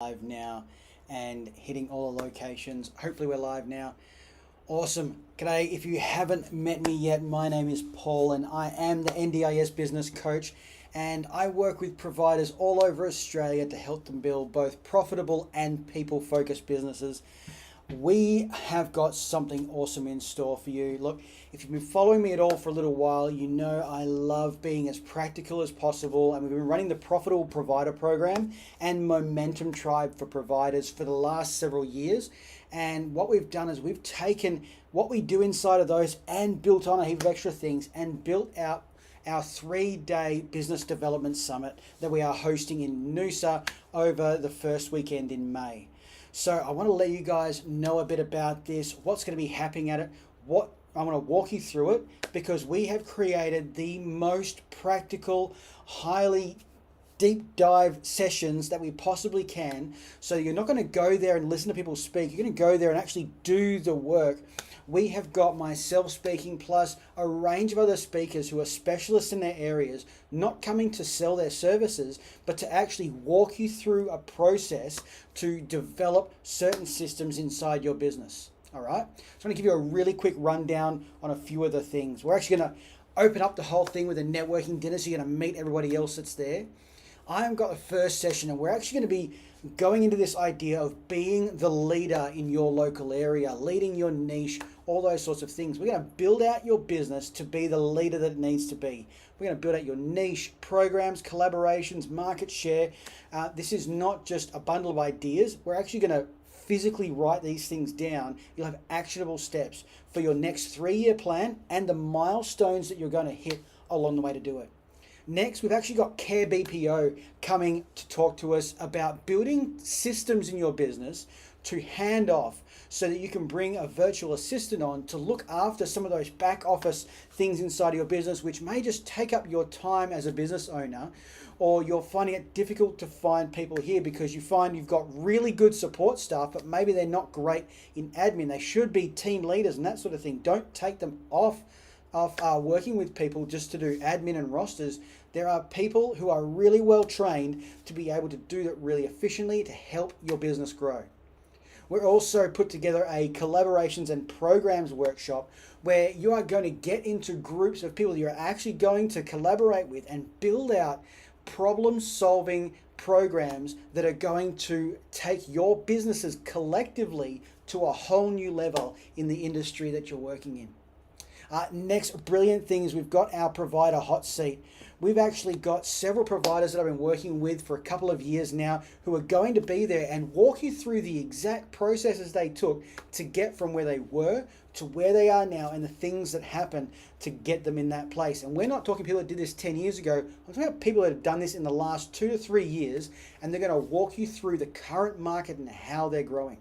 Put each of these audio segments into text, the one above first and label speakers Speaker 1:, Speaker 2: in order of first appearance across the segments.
Speaker 1: Live now and hitting all the locations. Hopefully, we're live now. Awesome. G'day. If you haven't met me yet, my name is Paul and I am the NDIS business coach. And I work with providers all over Australia to help them build both profitable and people focused businesses. We have got something awesome in store for you. Look, if you've been following me at all for a little while, you know I love being as practical as possible, and we've been running the Profitable Provider Program and Momentum Tribe for providers for the last several years. And what we've done is we've taken what we do inside of those and built on a heap of extra things and built out our 3-day business development summit that we are hosting in Noosa over the first weekend in May. So I want to let you guys know a bit about this, what's going to be happening at it, what I want to walk you through it, because we have created the most practical, highly deep dive sessions that we possibly can. So you're not going to go there and listen to people speak. You're going to go there and actually do the work. We have got myself speaking plus a range of other speakers who are specialists in their areas, not coming to sell their services, but to actually walk you through a process to develop certain systems inside your business. All right. So I'm going to give you a really quick rundown on a few of the things. We're actually going to open up the whole thing with a networking dinner, so you're going to meet everybody else that's there. I've got the first session, and we're actually going to be going into this idea of being the leader in your local area, leading your niche, all those sorts of things. We're going to build out your business to be the leader that it needs to be. We're going to build out your niche, programs, collaborations, market share. This is not just a bundle of ideas. We're actually going to physically write these things down. You'll have actionable steps for your next 3-year plan and the milestones that you're going to hit along the way to do it. Next, we've actually got Care BPO coming to talk to us about building systems in your business to hand off so that you can bring a virtual assistant on to look after some of those back office things inside of your business, which may just take up your time as a business owner, or you're finding it difficult to find people here because you find you've got really good support staff, but maybe they're not great in admin. They should be team leaders and that sort of thing. Don't take them off working with people just to do admin and rosters. There are people who are really well trained to be able to do that really efficiently to help your business grow. We're also put together a collaborations and programs workshop where you are going to get into groups of people you're actually going to collaborate with and build out problem-solving programs that are going to take your businesses collectively to a whole new level in the industry that you're working in. Next brilliant thing is we've got our provider hot seat. We've actually got several providers that I've been working with for a couple of years now who are going to be there and walk you through the exact processes they took to get from where they were to where they are now and the things that happened to get them in that place. And we're not talking people that did this 10 years ago. I'm talking about people that have done this in the last 2 to 3 years, and they're going to walk you through the current market and how they're growing.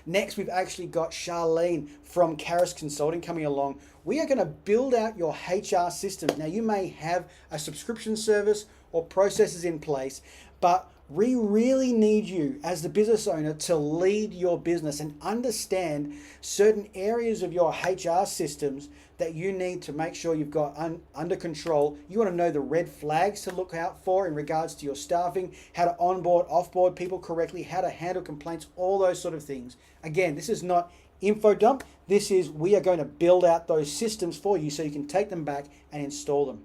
Speaker 1: Next, we've actually got Charlene from Caris Consulting coming along. We are going to build out your HR system. Now, you may have a subscription service or processes in place, but we really need you as the business owner to lead your business and understand certain areas of your HR systems that you need to make sure you've got under control. You want to know the red flags to look out for in regards to your staffing, how to onboard, offboard people correctly, how to handle complaints, all those sort of things. Again, this is not info dump. This is, we are going to build out those systems for you so you can take them back and install them.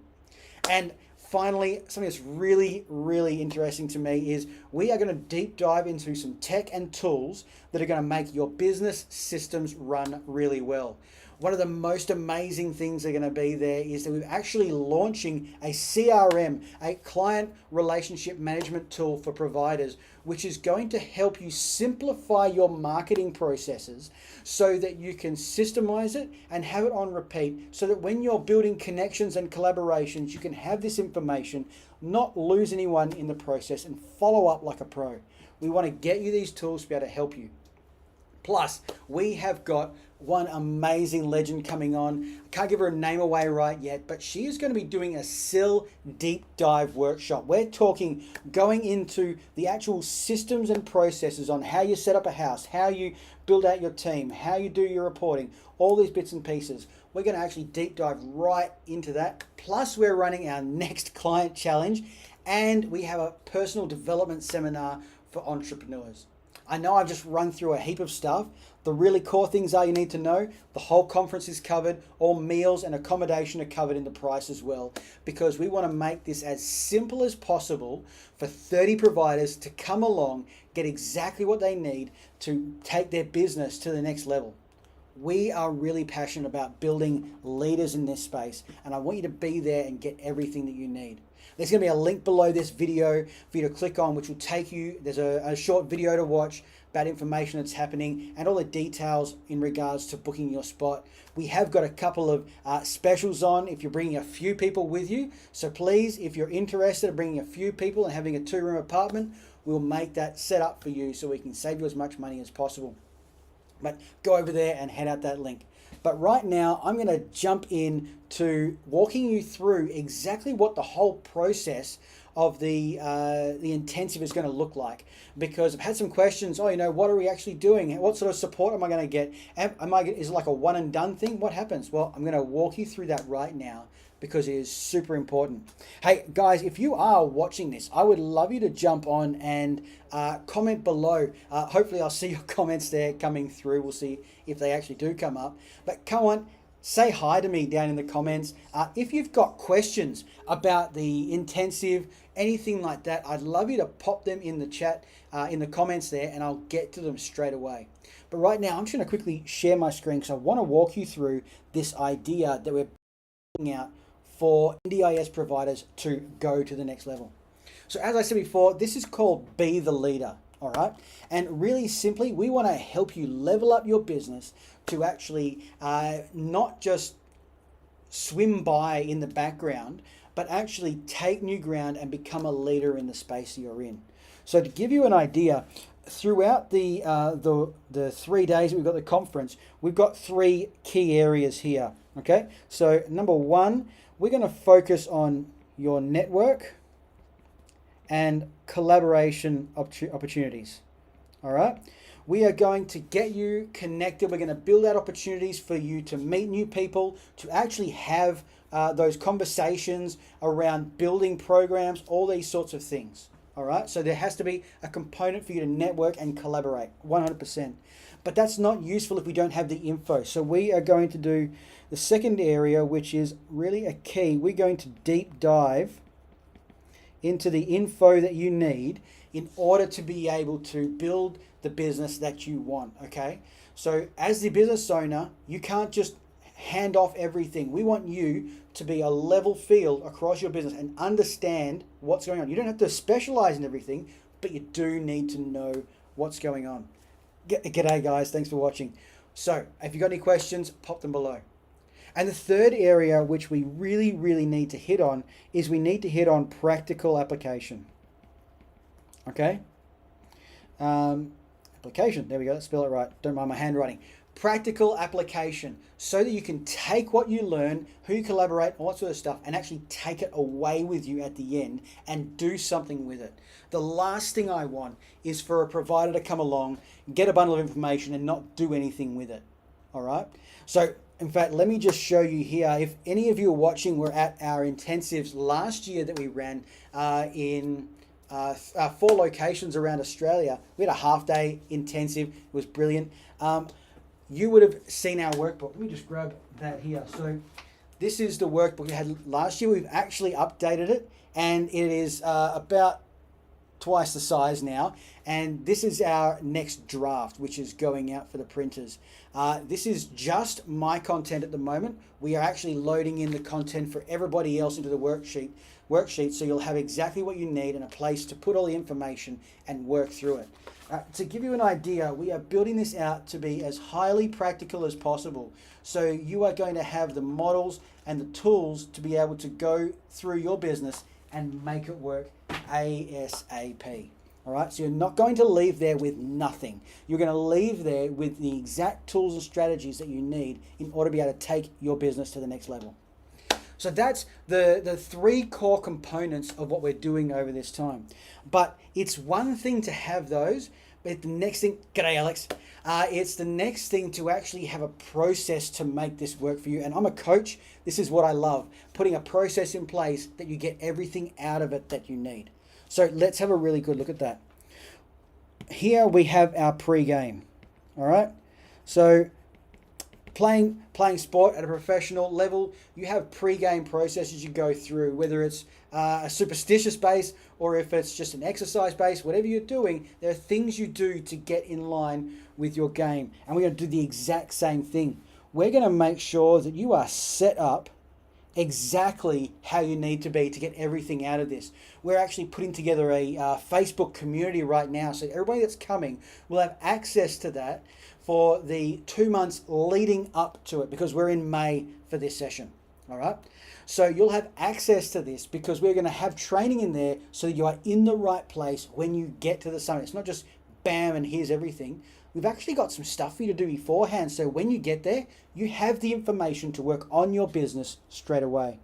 Speaker 1: And finally, something that's really, really interesting to me is we are going to deep dive into some tech and tools that are going to make your business systems run really well. One of the most amazing things that are going to be there is that we're actually launching a CRM, a client relationship management tool for providers, which is going to help you simplify your marketing processes so that you can systemize it and have it on repeat so that when you're building connections and collaborations, you can have this information, not lose anyone in the process, and follow up like a pro. We want to get you these tools to be able to help you. Plus, we have got one amazing legend coming on. I can't give her a name away right yet, but she is going to be doing a SIL deep dive workshop. We're talking going into the actual systems and processes on how you set up a house, how you build out your team, how you do your reporting, all these bits and pieces. We're going to actually deep dive right into that. Plus, we're running our next client challenge, and we have a personal development seminar for entrepreneurs. I know I've just run through a heap of stuff. The really core things are you need to know. The whole conference is covered. All meals and accommodation are covered in the price as well, because we want to make this as simple as possible for 30 providers to come along, get exactly what they need to take their business to the next level. We are really passionate about building leaders in this space, and I want you to be there and get everything that you need. There's going to be a link below this video for you to click on, which will take you, there's a short video to watch about information that's happening and all the details in regards to booking your spot. We have got a couple of specials on if you're bringing a few people with you. So please, if you're interested in bringing a few people and having a 2-room apartment, we'll make that set up for you so we can save you as much money as possible. But go over there and head out that link. But right now, I'm going to jump in to walking you through exactly what the whole process of the intensive is going to look like. Because I've had some questions. Oh, what are we actually doing? What sort of support am I going to get? Is it like a one and done thing? What happens? Well, I'm going to walk you through that right now, because it is super important. Hey guys, if you are watching this, I would love you to jump on and comment below. Hopefully I'll see your comments there coming through. We'll see if they actually do come up. But come on, say hi to me down in the comments. If you've got questions about the intensive, anything like that, I'd love you to pop them in the chat, in the comments there, and I'll get to them straight away. But right now, I'm just going to quickly share my screen because I want to walk you through this idea that we're building out for NDIS providers to go to the next level. So as I said before, this is called Be the Leader, all right? And really simply, we want to help you level up your business to actually not just swim by in the background, but actually take new ground and become a leader in the space you're in. So to give you an idea, throughout the 3 days that we've got the conference, we've got 3 key areas here, okay? So number 1, we're going to focus on your network and collaboration opportunities. All right. We are going to get you connected. We're going to build out opportunities for you to meet new people, to actually have those conversations around building programs, all these sorts of things. All right. So there has to be a component for you to network and collaborate 100%. But that's not useful if we don't have the info. So we are going to do the second area, which is really a key. We're going to deep dive into the info that you need in order to be able to build the business that you want, okay? So as the business owner, you can't just hand off everything. We want you to be a level field across your business and understand what's going on. You don't have to specialize in everything, but you do need to know what's going on. G'day guys, thanks for watching. So if you've got any questions, pop them below. And the third area which we really, really need to hit on is we need to hit on practical application. Okay? Application, there we go, let's spell it right. Don't mind my handwriting. Practical application, so that you can take what you learn, who you collaborate, all that sort of stuff, and actually take it away with you at the end and do something with it. The last thing I want is for a provider to come along, get a bundle of information and not do anything with it. All right? So in fact, let me just show you here. If any of you are watching, we're at our intensives last year that we ran in 4 locations around Australia. We had a half-day intensive. It was brilliant. You would have seen our workbook. Let me just grab that here. So this is the workbook we had last year. We've actually updated it, and it is about twice the size now. And this is our next draft, which is going out for the printers. This is just my content at the moment. We are actually loading in the content for everybody else into the worksheet, so you'll have exactly what you need and a place to put all the information and work through it. To give you an idea, we are building this out to be as highly practical as possible. So you are going to have the models and the tools to be able to go through your business and make it work ASAP. All right, so you're not going to leave there with nothing. You're going to leave there with the exact tools and strategies that you need in order to be able to take your business to the next level. So that's the 3 core components of what we're doing over this time. But it's one thing to have those, but the next thing, g'day Alex, it's the next thing to actually have a process to make this work for you. And I'm a coach. This is what I love, putting a process in place that you get everything out of it that you need. So let's have a really good look at that. here we have our pre-game. All right. So playing sport at a professional level, you have pre-game processes you go through, whether it's a superstitious base or if it's just an exercise base, whatever you're doing, there are things you do to get in line with your game. And we're going to do the exact same thing. We're going to make sure that you are set up exactly how you need to be to get everything out of this. We're actually putting together a Facebook community right now, so everybody that's coming will have access to that for the 2 months leading up to it, because we're in May for this session. All right, so you'll have access to this because we're going to have training in there so that you are in the right place when you get to the summit. It's not just bam and here's everything. We've actually got some stuff for you to do beforehand, so when you get there, you have the information to work on your business straight away.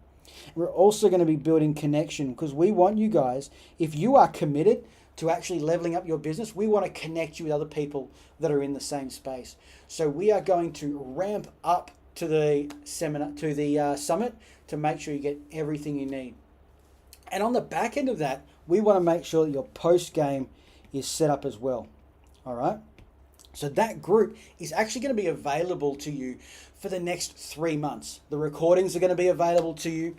Speaker 1: We're also going to be building connection because we want you guys, if you are committed to actually leveling up your business, we want to connect you with other people that are in the same space. So we are going to ramp up to the seminar, to the summit, to make sure you get everything you need. And on the back end of that, we want to make sure that your post game is set up as well. All right. So that group is actually going to be available to you for the next 3 months. The recordings are going to be available to you.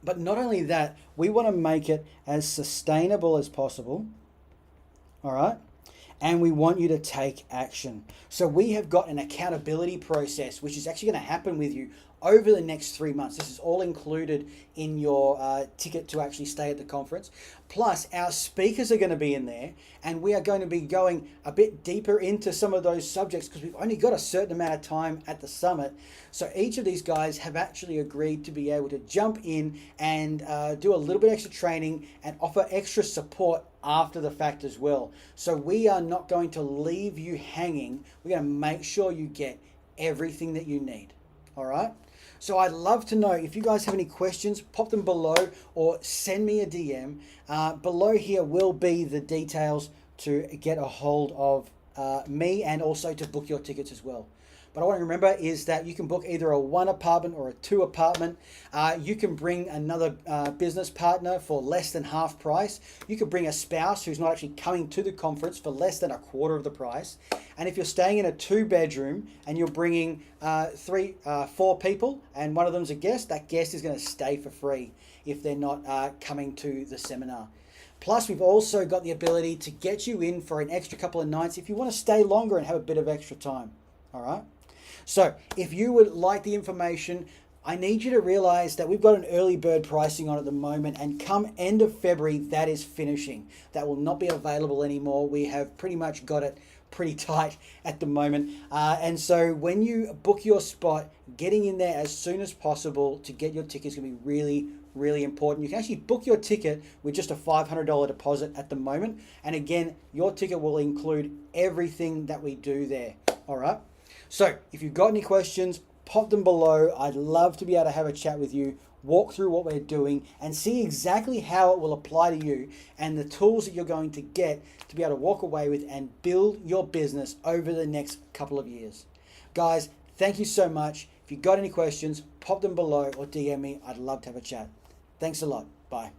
Speaker 1: But not only that, we want to make it as sustainable as possible. All right. And we want you to take action. So we have got an accountability process, which is actually going to happen with you over the next 3 months. This is all included in your ticket to actually stay at the conference. Plus, our speakers are going to be in there, and we are going to be going a bit deeper into some of those subjects because we've only got a certain amount of time at the summit. So each of these guys have actually agreed to be able to jump in and do a little bit extra training and offer extra support after the fact as well. So we are not going to leave you hanging. We're going to make sure you get everything that you need. All right. So I'd love to know if you guys have any questions, pop them below or send me a DM. Below here will be the details to get a hold of me and also to book your tickets as well. But I want to remember is that you can book either a 1 apartment or a 2 apartment. You can bring another business partner for less than half price. You could bring a spouse who's not actually coming to the conference for less than a quarter of the price. And if you're staying in a 2-bedroom and you're bringing 4 people and one of them's a guest, that guest is going to stay for free if they're not coming to the seminar. Plus, we've also got the ability to get you in for an extra couple of nights if you want to stay longer and have a bit of extra time. All right. So if you would like the information, I need you to realize that we've got an early bird pricing on at the moment, and come end of February, that is finishing. That will not be available anymore. We have pretty much got it pretty tight at the moment. And so when you book your spot, getting in there as soon as possible to get your ticket is going to be really, really important. You can actually book your ticket with just a $500 deposit at the moment. And again, your ticket will include everything that we do there. All right. So if you've got any questions, pop them below. I'd love to be able to have a chat with you, walk through what we're doing and see exactly how it will apply to you and the tools that you're going to get to be able to walk away with and build your business over the next couple of years. Guys, thank you so much. If you've got any questions, pop them below or DM me. I'd love to have a chat. Thanks a lot. Bye.